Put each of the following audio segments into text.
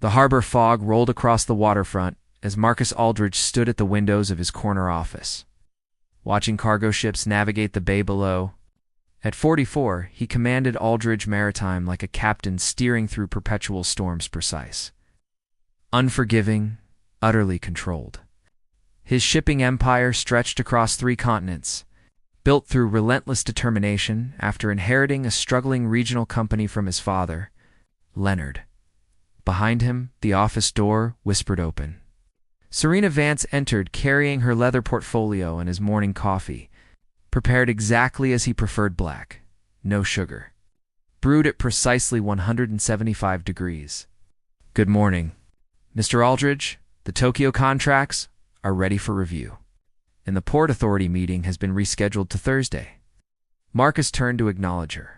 The harbor fog rolled across the waterfront as Marcus Aldridge stood at the windows of his corner office, watching cargo ships navigate the bay below. At 44, he commanded Aldridge Maritime like a captain steering through perpetual storms, precise, unforgiving, utterly controlled. His shipping empire stretched across 3 continents, built through relentless determination after inheriting a struggling regional company from his father, Leonard. Behind him, the office door whispered open. Serena Vance entered, carrying her leather portfolio and his morning coffee, prepared exactly as he preferred, black, no sugar, brewed at precisely 175 degrees. "Good morning, Mr. Aldridge. The Tokyo contracts are ready for review, and the Port Authority meeting has been rescheduled to Thursday." Marcus turned to acknowledge her.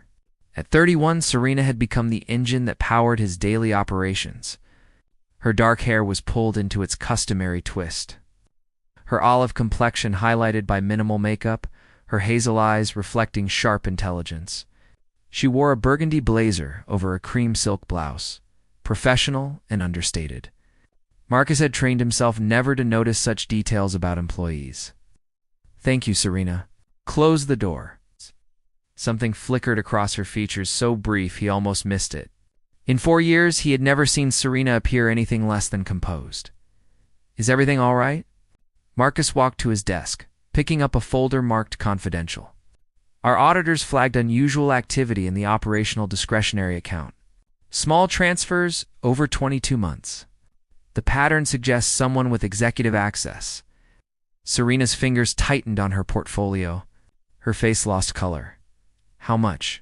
At 31, Serena had become the engine that powered his daily operations. Her dark hair was pulled into its customary twist, her olive complexion highlighted by minimal makeup, her hazel eyes reflecting sharp intelligence. She wore a burgundy blazer over a cream silk blouse, professional and understated. Marcus had trained himself never to notice such details about employees. "Thank you, Serena. Close the door." Something flickered across her features, so brief he almost missed it. In 4 years, he had never seen Serena appear anything less than composed. "Is everything all right?" Marcus walked to his desk, picking up a folder marked confidential. "Our auditors flagged unusual activity in the operational discretionary account. Small transfers over 22 months. The pattern suggests someone with executive access." Serena's fingers tightened on her portfolio. Her face lost color. "How much?"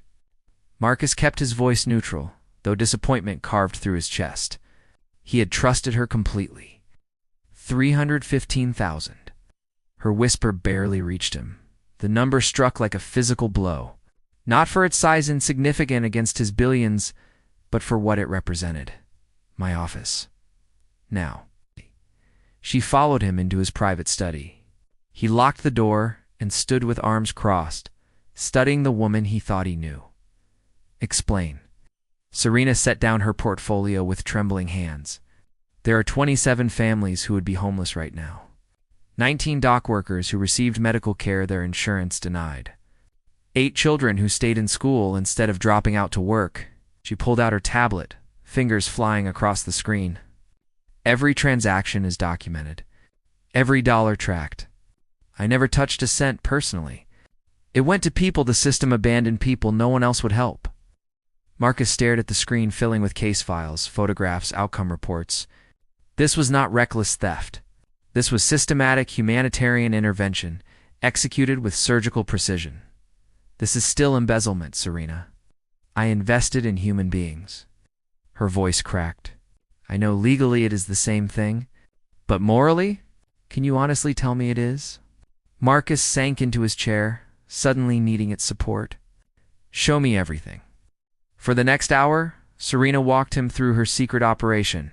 Marcus kept his voice neutral, though disappointment carved through his chest. He had trusted her completely. 315,000. Her whisper barely reached him. The number struck like a physical blow, not for its size insignificant against his billions, but for what it represented. "My office. Now." She followed him into his private study. He locked the door and stood with arms crossed, studying the woman he thought he knew. "Explain." Serena set down her portfolio with trembling hands. "There are 27 families who would be homeless right now. 19 dock workers who received medical care their insurance denied. 8 children who stayed in school instead of dropping out to work." She pulled out her tablet, fingers flying across the screen. "Every transaction is documented. Every dollar tracked. I never touched a cent personally. It went to people the system abandoned, people no one else would help." Marcus stared at the screen filling with case files, photographs, outcome reports. This was not reckless theft. This was systematic humanitarian intervention, executed with surgical precision. "This is still embezzlement, Serena. I invested in human beings." Her voice cracked. "I know legally it is the same thing, but morally, can you honestly tell me it is?" Marcus sank into his chair, suddenly needing its support. "Show me everything." For the next hour, Serena walked him through her secret operation.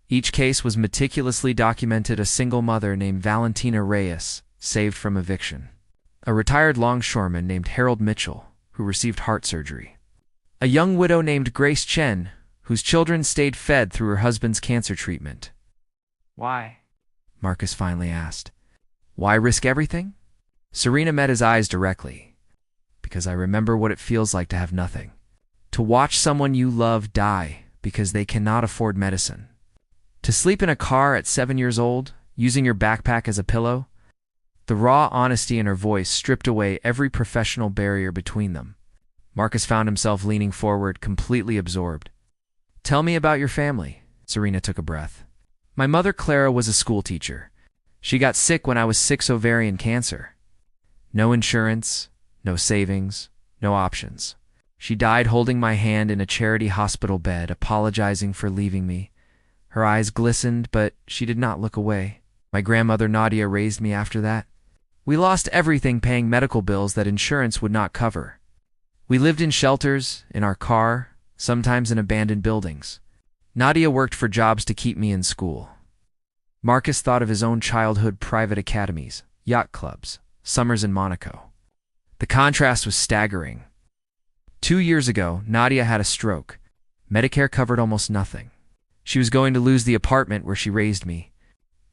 Each case was meticulously documented: a single mother named Valentina Reyes, saved from eviction; a retired longshoreman named Harold Mitchell, who received heart surgery; a young widow named Grace Chen, whose children stayed fed through her husband's cancer treatment. "Why?" Marcus finally asked. "Why risk everything?" Serena met his eyes directly. "Because I remember what it feels like to have nothing. To watch someone you love die because they cannot afford medicine. To sleep in a car at 7 years old, using your backpack as a pillow." The raw honesty in her voice stripped away every professional barrier between them. Marcus found himself leaning forward, completely absorbed. "Tell me about your family." Serena took a breath. "My mother, Clara, was a school teacher. She got sick when I was 6, ovarian cancer. No insurance, no savings, no options. She died holding my hand in a charity hospital bed, apologizing for leaving me. Her eyes glistened, but she did not look away. My grandmother Nadia raised me after that. We lost everything paying medical bills that insurance would not cover. We lived in shelters, in our car, sometimes in abandoned buildings. Nadia worked for jobs to keep me in school." Marcus thought of his own childhood: private academies, yacht clubs, summers in Monaco. The contrast was staggering. 2 years ago, Nadia had a stroke. Medicare covered almost nothing. She was going to lose the apartment where she raised me,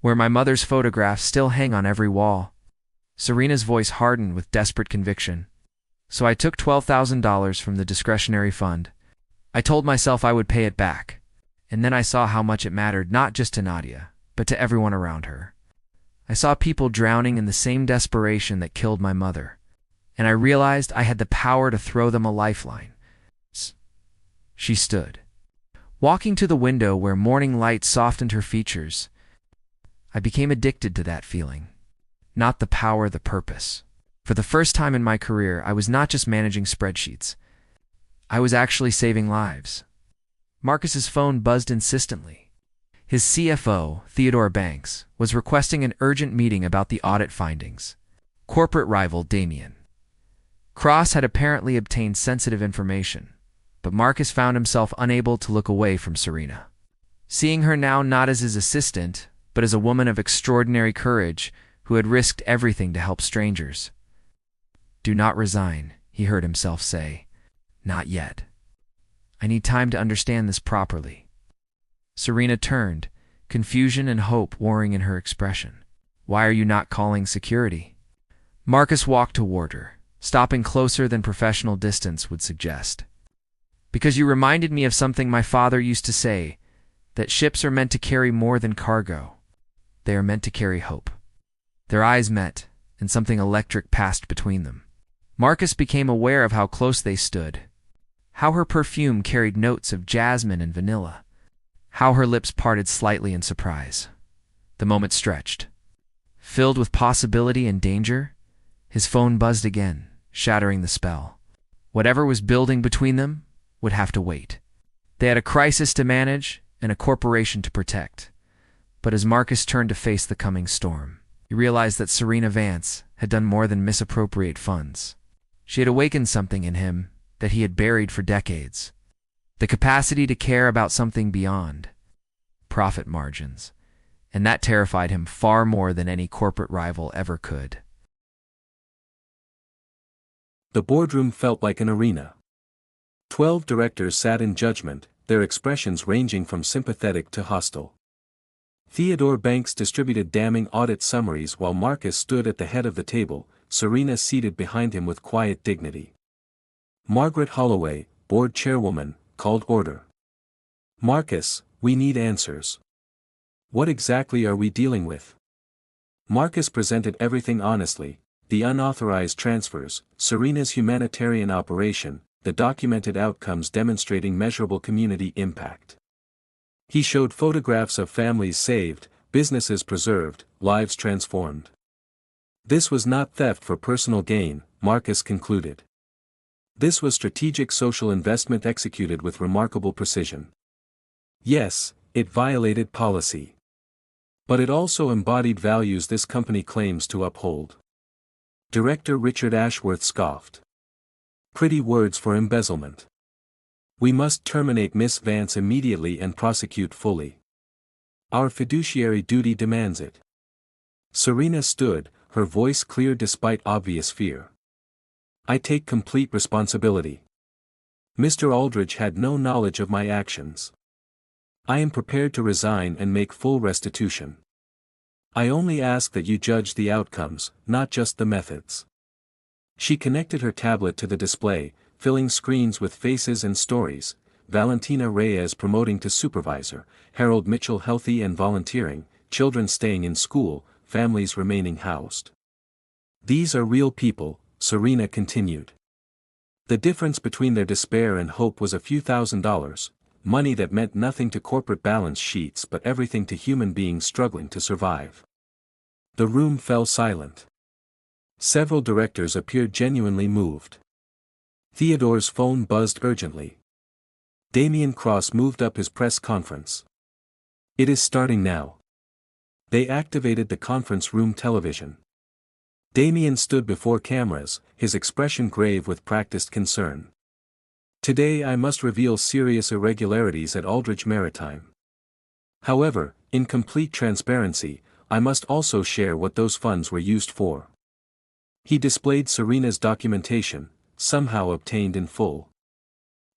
where my mother's photographs still hang on every wall. Serena's voice hardened with desperate conviction. So I took $12,000 from the discretionary fund. I told myself I would pay it back. And then I saw how much it mattered not just to Nadia, but to everyone around her. I saw people drowning in the same desperation that killed my mother. And I realized I had the power to throw them a lifeline. She stood, walking to the window where morning light softened her features. I became addicted to that feeling. Not the power, the purpose. For the first time in my career, I was not just managing spreadsheets. I was actually saving lives. Marcus's phone buzzed insistently. His CFO, Theodore Banks, was requesting an urgent meeting about the audit findings. Corporate rival Damien Cross had apparently obtained sensitive information, but Marcus found himself unable to look away from Serena. Seeing her now not as his assistant, but as a woman of extraordinary courage who had risked everything to help strangers. "Do not resign," he heard himself say. "Not yet. I need time to understand this properly." Serena turned, confusion and hope warring in her expression. "Why are you not calling security?" Marcus walked toward her, stopping closer than professional distance would suggest. "Because you reminded me of something my father used to say, that ships are meant to carry more than cargo. They are meant to carry hope." Their eyes met, and something electric passed between them. Marcus became aware of how close they stood, how her perfume carried notes of jasmine and vanilla, how her lips parted slightly in surprise. The moment stretched. Filled with possibility and danger, his phone buzzed again, shattering the spell. Whatever was building between them would have to wait. They had a crisis to manage and a corporation to protect. But as Marcus turned to face the coming storm, he realized that Serena Vance had done more than misappropriate funds. She had awakened something in him that he had buried for decades. The capacity to care about something beyond profit margins. And that terrified him far more than any corporate rival ever could. The boardroom felt like an arena. 12 directors sat in judgment, their expressions ranging from sympathetic to hostile. Theodore Banks distributed damning audit summaries while Marcus stood at the head of the table, Serena seated behind him with quiet dignity. Margaret Holloway, board chairwoman, called order. "Marcus, we need answers. What exactly are we dealing with?" Marcus presented everything honestly: the unauthorized transfers, Serena's humanitarian operation, the documented outcomes demonstrating measurable community impact. He showed photographs of families saved, businesses preserved, lives transformed. This was not theft for personal gain, Marcus concluded. This was strategic social investment executed with remarkable precision. Yes, it violated policy. But it also embodied values this company claims to uphold. Director Richard Ashworth scoffed. "Pretty words for embezzlement. We must terminate Miss Vance immediately and prosecute fully. Our fiduciary duty demands it." Serena stood, her voice clear despite obvious fear. "I take complete responsibility. Mr. Aldridge had no knowledge of my actions. I am prepared to resign and make full restitution. I only ask that you judge the outcomes, not just the methods." She connected her tablet to the display, filling screens with faces and stories: Valentina Reyes promoting to supervisor, Harold Mitchell healthy and volunteering, children staying in school, families remaining housed. "These are real people," Serena continued. "The difference between their despair and hope was a few $1,000s, money that meant nothing to corporate balance sheets but everything to human beings struggling to survive." The room fell silent. Several directors appeared genuinely moved. Theodore's phone buzzed urgently. Damien Cross moved up his press conference. "It is starting now." They activated the conference room television. Damien stood before cameras, his expression grave with practiced concern. "Today I must reveal serious irregularities at Aldridge Maritime. However, in complete transparency, I must also share what those funds were used for." He displayed Serena's documentation, somehow obtained in full.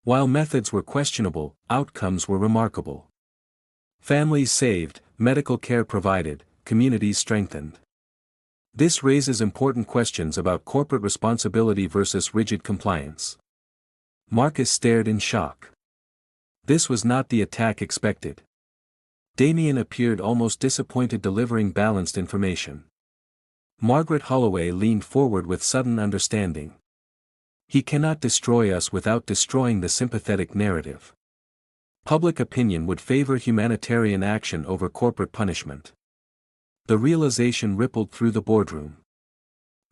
While methods were questionable, outcomes were remarkable. Families saved, medical care provided, communities strengthened. This raises important questions about corporate responsibility versus rigid compliance. Marcus stared in shock. This was not the attack expected. Damien appeared almost disappointed, delivering balanced information. Margaret Holloway leaned forward with sudden understanding. He cannot destroy us without destroying the sympathetic narrative. Public opinion would favor humanitarian action over corporate punishment. The realization rippled through the boardroom.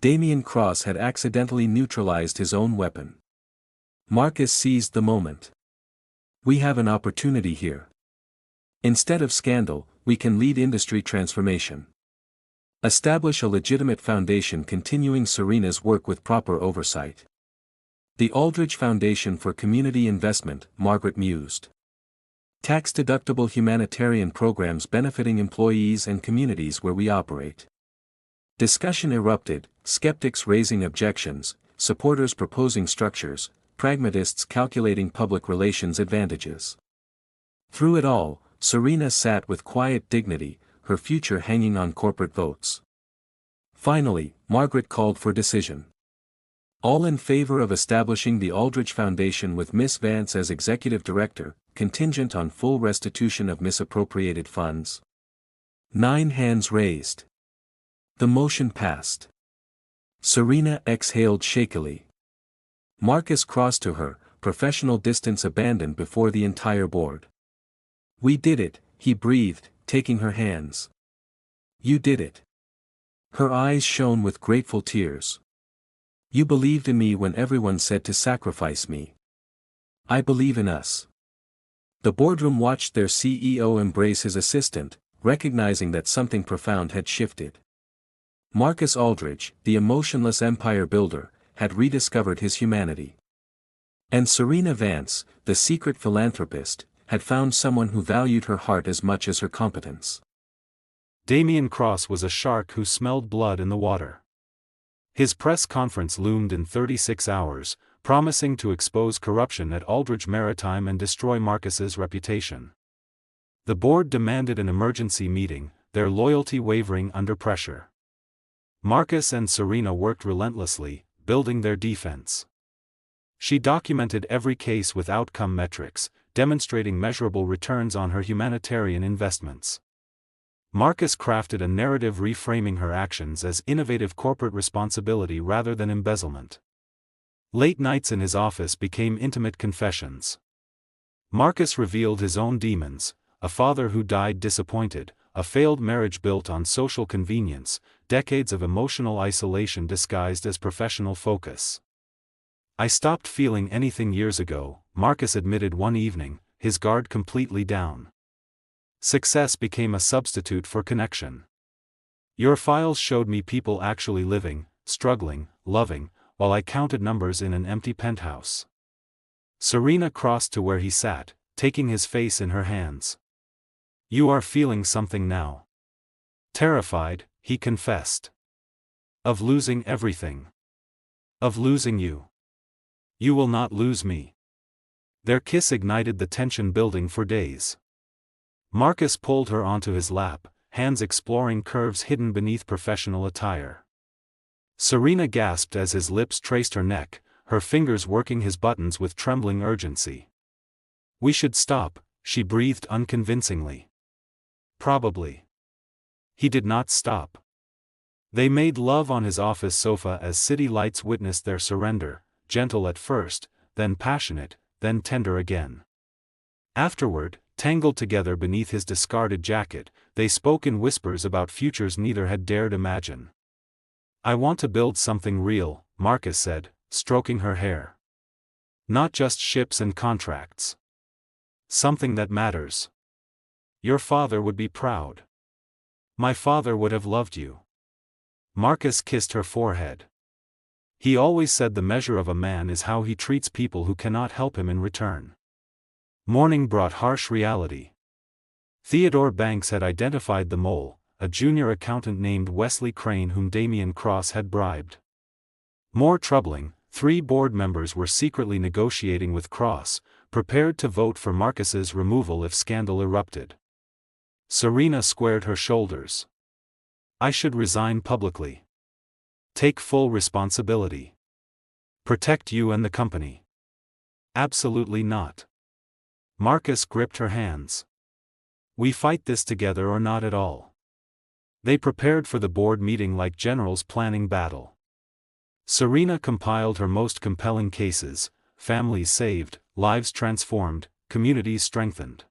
Damien Cross had accidentally neutralized his own weapon. Marcus seized the moment. We have an opportunity here. Instead of scandal, we can lead industry transformation. Establish a legitimate foundation continuing Serena's work with proper oversight. The Aldrich Foundation for Community Investment, Margaret mused. Tax-deductible humanitarian programs benefiting employees and communities where we operate. Discussion erupted, skeptics raising objections, supporters proposing structures, pragmatists calculating public relations advantages. Through it all, Serena sat with quiet dignity, her future hanging on corporate votes. Finally, Margaret called for decision. All in favor of establishing the Aldrich Foundation with Miss Vance as executive director, contingent on full restitution of misappropriated funds. 9 hands raised. The motion passed. Serena exhaled shakily. Marcus crossed to her, professional distance abandoned before the entire board. We did it, he breathed, taking her hands. You did it. Her eyes shone with grateful tears. You believed in me when everyone said to sacrifice me. I believe in us. The boardroom watched their CEO embrace his assistant, recognizing that something profound had shifted. Marcus Aldrich, the emotionless empire builder, had rediscovered his humanity. And Serena Vance, the secret philanthropist, had found someone who valued her heart as much as her competence. Damien Cross was a shark who smelled blood in the water. His press conference loomed in 36 hours, promising to expose corruption at Aldrich Maritime and destroy Marcus's reputation. The board demanded an emergency meeting, their loyalty wavering under pressure. Marcus and Serena worked relentlessly, building their defense. She documented every case with outcome metrics, demonstrating measurable returns on her humanitarian investments. Marcus crafted a narrative reframing her actions as innovative corporate responsibility rather than embezzlement. Late nights in his office became intimate confessions. Marcus revealed his own demons, a father who died disappointed, a failed marriage built on social convenience, decades of emotional isolation disguised as professional focus. I stopped feeling anything years ago, Marcus admitted one evening, his guard completely down. Success became a substitute for connection. Your files showed me people actually living, struggling, loving, while I counted numbers in an empty penthouse. Serena crossed to where he sat, taking his face in her hands. You are feeling something now. Terrified, he confessed. Of losing everything. Of losing you. You will not lose me. Their kiss ignited the tension building for days. Marcus pulled her onto his lap, hands exploring curves hidden beneath professional attire. Serena gasped as his lips traced her neck, her fingers working his buttons with trembling urgency. We should stop, she breathed unconvincingly. Probably. He did not stop. They made love on his office sofa as city lights witnessed their surrender, gentle at first, then passionate, then tender again. Afterward, tangled together beneath his discarded jacket, they spoke in whispers about futures neither had dared imagine. I want to build something real, Marcus said, stroking her hair. Not just ships and contracts. Something that matters. Your father would be proud. My father would have loved you. Marcus kissed her forehead. He always said the measure of a man is how he treats people who cannot help him in return. Morning brought harsh reality. Theodore Banks had identified the mole, a junior accountant named Wesley Crane whom Damien Cross had bribed. More troubling, 3 board members were secretly negotiating with Cross, prepared to vote for Marcus's removal if scandal erupted. Serena squared her shoulders. I should resign publicly. Take full responsibility. Protect you and the company. Absolutely not. Marcus gripped her hands. We fight this together or not at all. They prepared for the board meeting like generals planning battle. Serena compiled her most compelling cases: families saved, lives transformed, communities strengthened.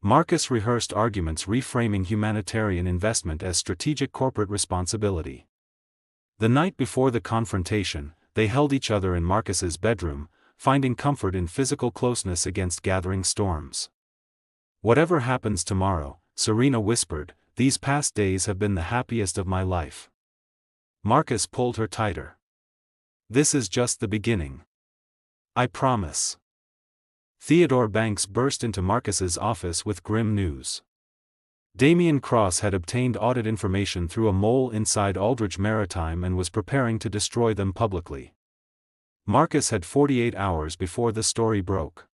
Marcus rehearsed arguments reframing humanitarian investment as strategic corporate responsibility. The night before the confrontation, they held each other in Marcus's bedroom, finding comfort in physical closeness against gathering storms. Whatever happens tomorrow, Serena whispered, these past days have been the happiest of my life. Marcus pulled her tighter. This is just the beginning. I promise. Theodore Banks burst into Marcus's office with grim news. Damian Cross had obtained audit information through a mole inside Aldridge Maritime and was preparing to destroy them publicly. Marcus had 48 hours before the story broke.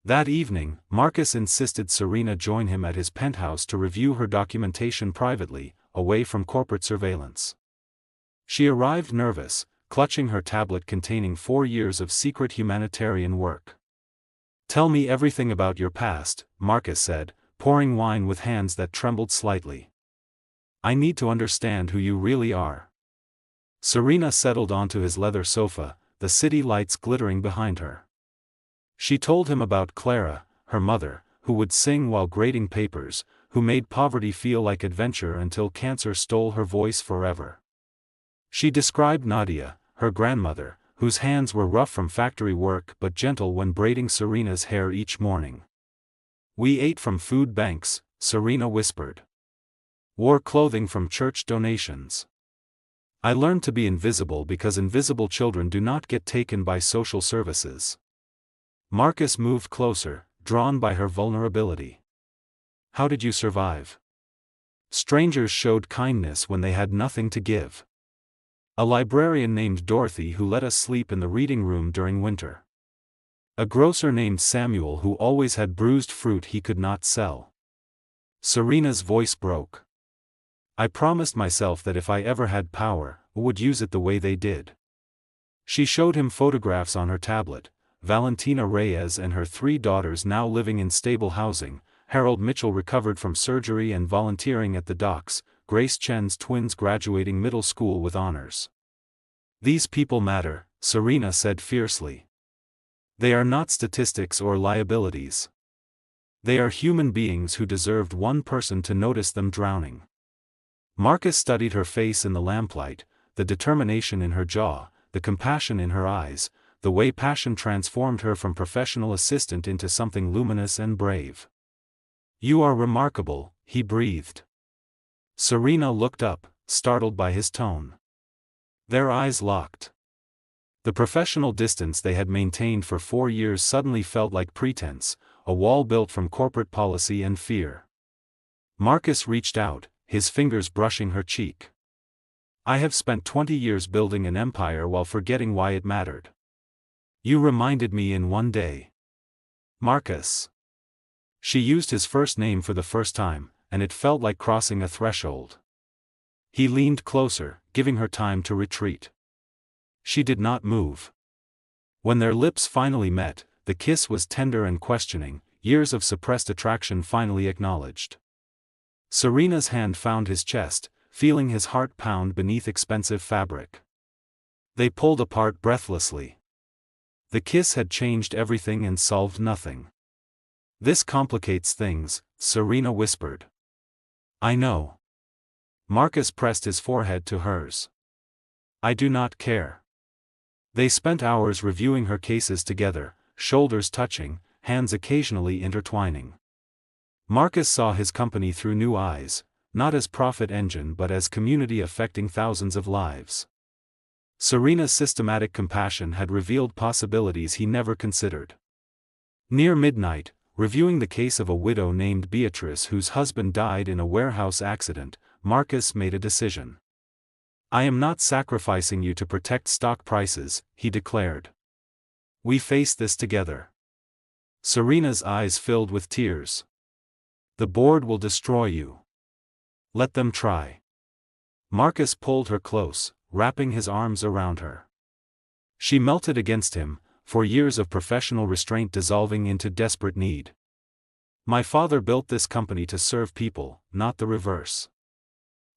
That evening, Marcus insisted Serena join him at his penthouse to review her documentation privately, away from corporate surveillance. She arrived nervous, clutching her tablet containing 4 years of secret humanitarian work. Tell me everything about your past, Marcus said, pouring wine with hands that trembled slightly. I need to understand who you really are. Serena settled onto his leather sofa, the city lights glittering behind her. She told him about Clara, her mother, who would sing while grading papers, who made poverty feel like adventure until cancer stole her voice forever. She described Nadia, her grandmother, whose hands were rough from factory work but gentle when braiding Serena's hair each morning. We ate from food banks, Serena whispered. Wore clothing from church donations. I learned to be invisible because invisible children do not get taken by social services. Marcus moved closer, drawn by her vulnerability. How did you survive? Strangers showed kindness when they had nothing to give. A librarian named Dorothy who let us sleep in the reading room during winter. A grocer named Samuel who always had bruised fruit he could not sell. Serena's voice broke. I promised myself that if I ever had power, I would use it the way they did. She showed him photographs on her tablet: Valentina Reyes and her 3 daughters now living in stable housing, Harold Mitchell recovered from surgery and volunteering at the docks, Grace Chen's twins graduating middle school with honors. These people matter, Serena said fiercely. They are not statistics or liabilities. They are human beings who deserved one person to notice them drowning. Marcus studied her face in the lamplight, the determination in her jaw, the compassion in her eyes, the way passion transformed her from professional assistant into something luminous and brave. You are remarkable, he breathed. Serena looked up, startled by his tone. Their eyes locked. The professional distance they had maintained for 4 years suddenly felt like pretense, a wall built from corporate policy and fear. Marcus reached out, his fingers brushing her cheek. I have spent 20 years building an empire while forgetting why it mattered. You reminded me in one day. Marcus. She used his first name for the first time, and it felt like crossing a threshold. He leaned closer, giving her time to retreat. She did not move. When their lips finally met, the kiss was tender and questioning, years of suppressed attraction finally acknowledged. Serena's hand found his chest, feeling his heart pound beneath expensive fabric. They pulled apart breathlessly. The kiss had changed everything and solved nothing. This complicates things, Serena whispered. I know. Marcus pressed his forehead to hers. I do not care. They spent hours reviewing her cases together, shoulders touching, hands occasionally intertwining. Marcus saw his company through new eyes, not as profit engine but as community affecting thousands of lives. Serena's systematic compassion had revealed possibilities he never considered. Near midnight, reviewing the case of a widow named Beatrice whose husband died in a warehouse accident, Marcus made a decision. I am not sacrificing you to protect stock prices, he declared. We face this together. Serena's eyes filled with tears. The board will destroy you. Let them try. Marcus pulled her close, wrapping his arms around her. She melted against him, for years of professional restraint dissolving into desperate need. My father built this company to serve people, not the reverse.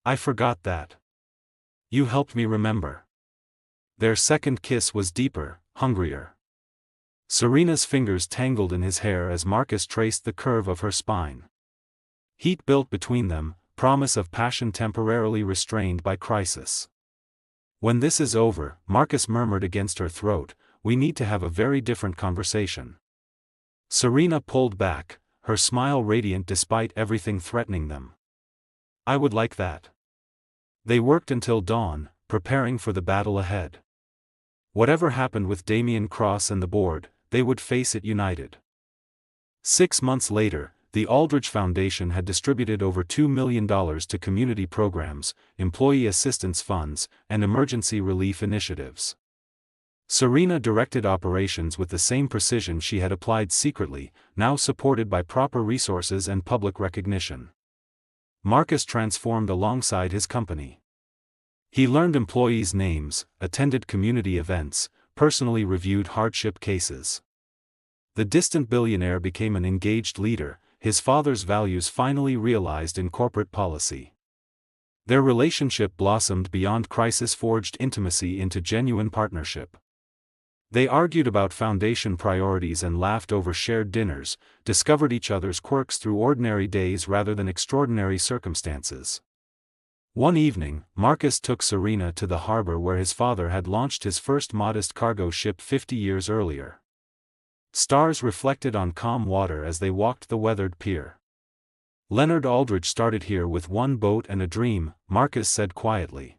I forgot that. You helped me remember. Their second kiss was deeper, hungrier. Serena's fingers tangled in his hair as Marcus traced the curve of her spine. Heat built between them, promise of passion temporarily restrained by crisis. When this is over, Marcus murmured against her throat, we need to have a very different conversation. Serena pulled back, her smile radiant despite everything threatening them. I would like that. They worked until dawn, preparing for the battle ahead. Whatever happened with Damien Cross and the board, they would face it united. 6 months later, the Aldrich Foundation had distributed over $2 million to community programs, employee assistance funds, and emergency relief initiatives. Serena directed operations with the same precision she had applied secretly, now supported by proper resources and public recognition. Marcus transformed alongside his company. He learned employees' names, attended community events, personally reviewed hardship cases. The distant billionaire became an engaged leader, his father's values finally realized in corporate policy. Their relationship blossomed beyond crisis-forged intimacy into genuine partnership. They argued about foundation priorities and laughed over shared dinners, discovered each other's quirks through ordinary days rather than extraordinary circumstances. One evening, Marcus took Serena to the harbor where his father had launched his first modest cargo ship 50 years earlier. Stars reflected on calm water as they walked the weathered pier. Leonard Aldrich started here with one boat and a dream, Marcus said quietly.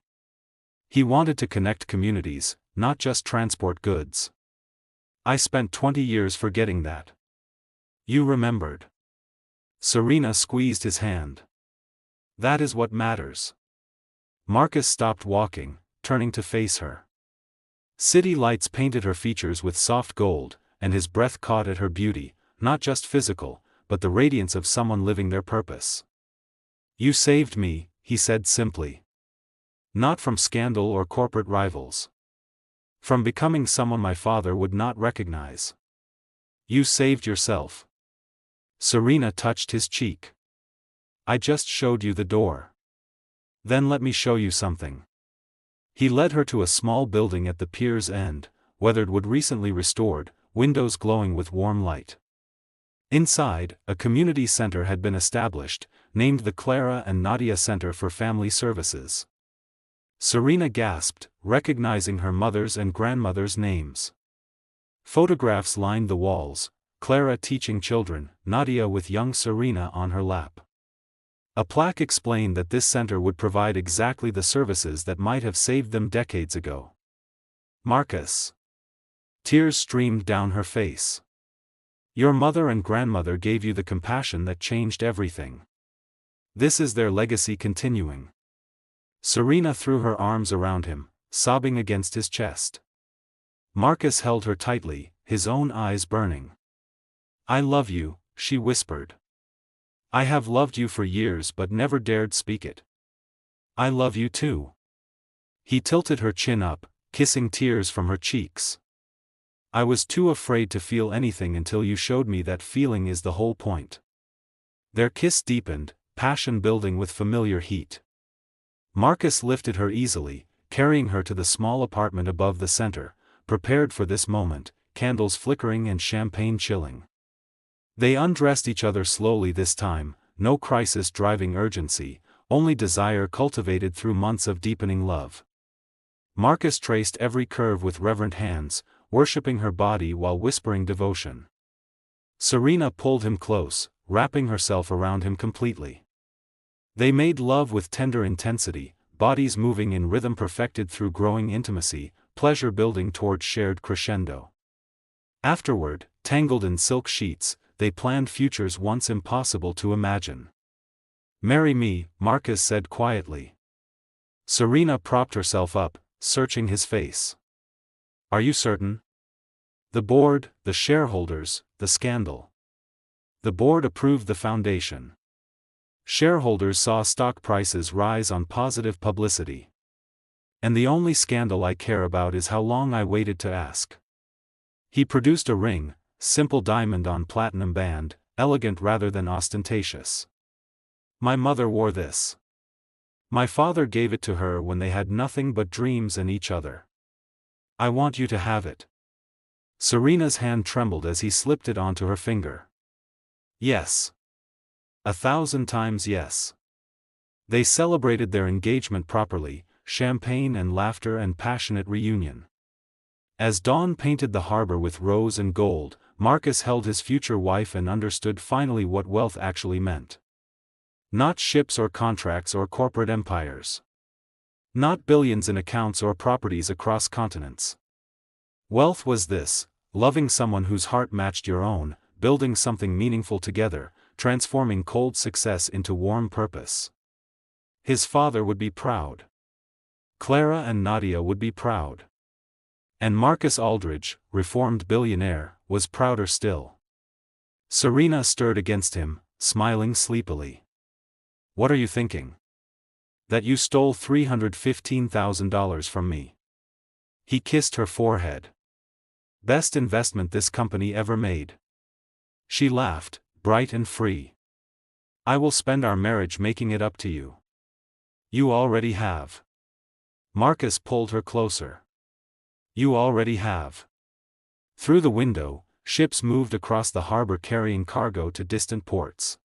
He wanted to connect communities, not just transport goods. I spent 20 years forgetting that. You remembered. Serena squeezed his hand. That is what matters. Marcus stopped walking, turning to face her. City lights painted her features with soft gold, and his breath caught at her beauty, not just physical, but the radiance of someone living their purpose. You saved me, he said simply. Not from scandal or corporate rivals. From becoming someone my father would not recognize. You saved yourself. Serena touched his cheek. I just showed you the door. Then let me show you something. He led her to a small building at the pier's end, weathered wood recently restored, windows glowing with warm light. Inside, a community center had been established, named the Clara and Nadia Center for Family Services. Serena gasped, recognizing her mother's and grandmother's names. Photographs lined the walls, Clara teaching children, Nadia with young Serena on her lap. A plaque explained that this center would provide exactly the services that might have saved them decades ago. Marcus. Tears streamed down her face. Your mother and grandmother gave you the compassion that changed everything. This is their legacy continuing. Serena threw her arms around him, sobbing against his chest. Marcus held her tightly, his own eyes burning. I love you, she whispered. I have loved you for years but never dared speak it. I love you too. He tilted her chin up, kissing tears from her cheeks. I was too afraid to feel anything until you showed me that feeling is the whole point. Their kiss deepened, passion building with familiar heat. Marcus lifted her easily, carrying her to the small apartment above the center, prepared for this moment, candles flickering and champagne chilling. They undressed each other slowly this time, no crisis driving urgency, only desire cultivated through months of deepening love. Marcus traced every curve with reverent hands, worshipping her body while whispering devotion. Serena pulled him close, wrapping herself around him completely. They made love with tender intensity, bodies moving in rhythm perfected through growing intimacy, pleasure building toward shared crescendo. Afterward, tangled in silk sheets, they planned futures once impossible to imagine. Marry me, Marcus said quietly. Serena propped herself up, searching his face. Are you certain? The board, the shareholders, the scandal. The board approved the foundation. Shareholders saw stock prices rise on positive publicity. And the only scandal I care about is how long I waited to ask. He produced a ring, simple diamond on platinum band, elegant rather than ostentatious. My mother wore this. My father gave it to her when they had nothing but dreams and each other. I want you to have it. Serena's hand trembled as he slipped it onto her finger. Yes. 1,000 times yes. They celebrated their engagement properly, champagne and laughter and passionate reunion. As dawn painted the harbor with rose and gold, Marcus held his future wife and understood finally what wealth actually meant. Not ships or contracts or corporate empires. Not billions in accounts or properties across continents. Wealth was this: loving someone whose heart matched your own, building something meaningful together, transforming cold success into warm purpose. His father would be proud. Clara and Nadia would be proud. And Marcus Aldridge, reformed billionaire, was prouder still. Serena stirred against him, smiling sleepily. What are you thinking? That you stole $315,000 from me. He kissed her forehead. Best investment this company ever made. She laughed, bright and free. I will spend our marriage making it up to you. You already have. Marcus pulled her closer. You already have. Through the window, ships moved across the harbor carrying cargo to distant ports.